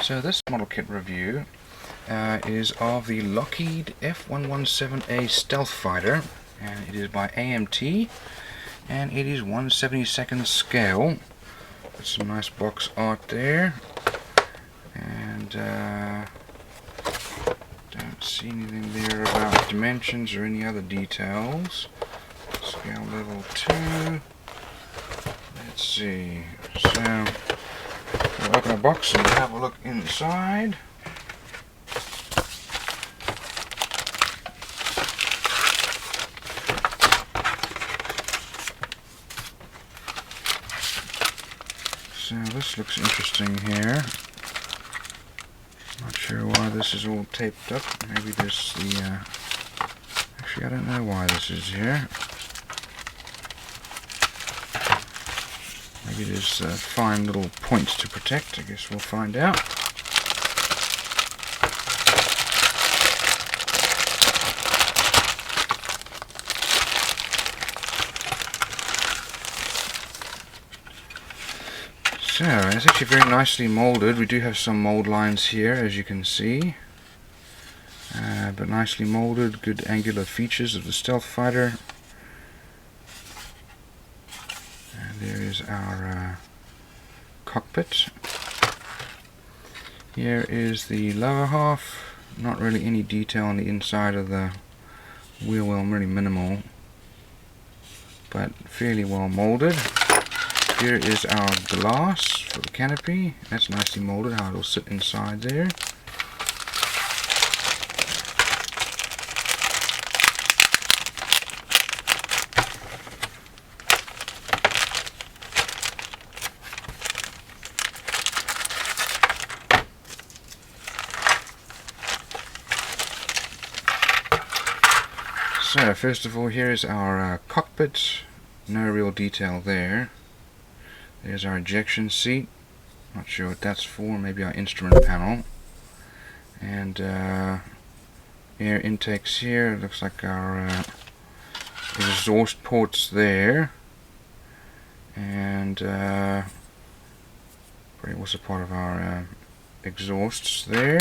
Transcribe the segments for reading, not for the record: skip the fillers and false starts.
So this model kit review is of the Lockheed F-117A stealth fighter, and it is by AMT, and it is 1/72nd scale. Got some nice box art there, and don't see anything there about dimensions or any other details. Scale level 2. Let's see. So we'll open a box and have a look inside. So this looks interesting here. Not sure why this is all taped up. Maybe there's the... actually, I don't know why this is here. Maybe there's fine little points to protect. I guess we'll find out. So, it's actually very nicely molded. We do have some mold lines here, as you can see. But nicely molded, good angular features of the stealth fighter. And there is our cockpit. Here is the lower half. Not really any detail on the inside of the wheel well, really minimal, but fairly well molded. Here is our glass for the canopy. That's nicely molded, how it'll sit inside there. So first of all, here is our cockpit. No real detail there. There's our ejection seat. Not sure what that's for. Maybe our instrument panel. And air intakes here. Looks like our exhaust ports there. And probably also part of our exhausts there.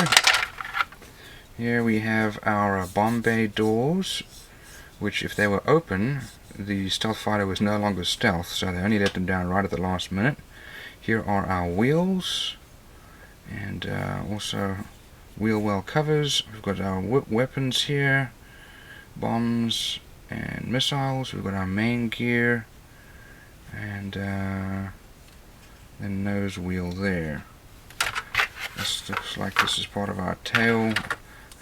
Here we have our bomb bay doors, which if they were open, the stealth fighter was no longer stealth, so they only let them down right at the last minute. Here are our wheels, and also wheel well covers. We've got our weapons here, bombs and missiles. We've got our main gear, and then nose wheel there. This looks like this is part of our tail,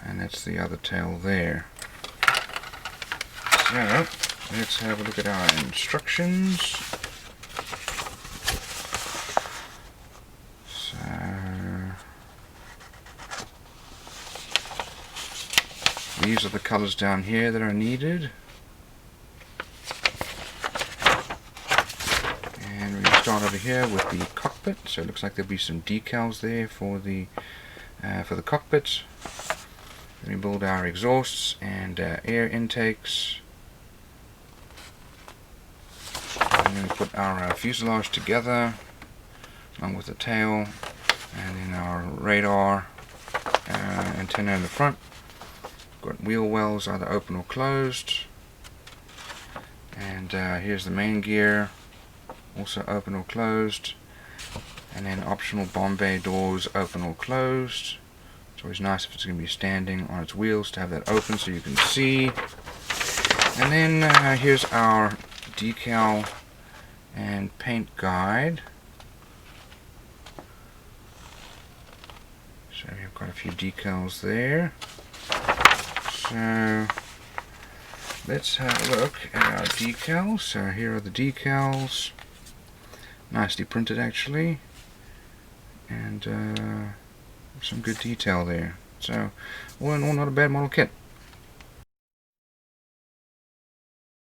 and that's the other tail there. So let's have a look at our instructions. So these are the colors down here that are needed. And we start over here with the cockpit. So it looks like there'll be some decals there for the cockpit. Then we build our exhausts and air intakes. And then we put our fuselage together along with the tail, and then our radar antenna in the front. Got wheel wells either open or closed, and here's the main gear, also open or closed, and then optional bomb bay doors open or closed. It's always nice if it's going to be standing on its wheels to have that open so you can see. And then here's our decal and paint guide. So we have quite a few decals there. So let's have a look at our decals. So here are the decals. Nicely printed actually. And some good detail there. So all in all, not a bad model kit.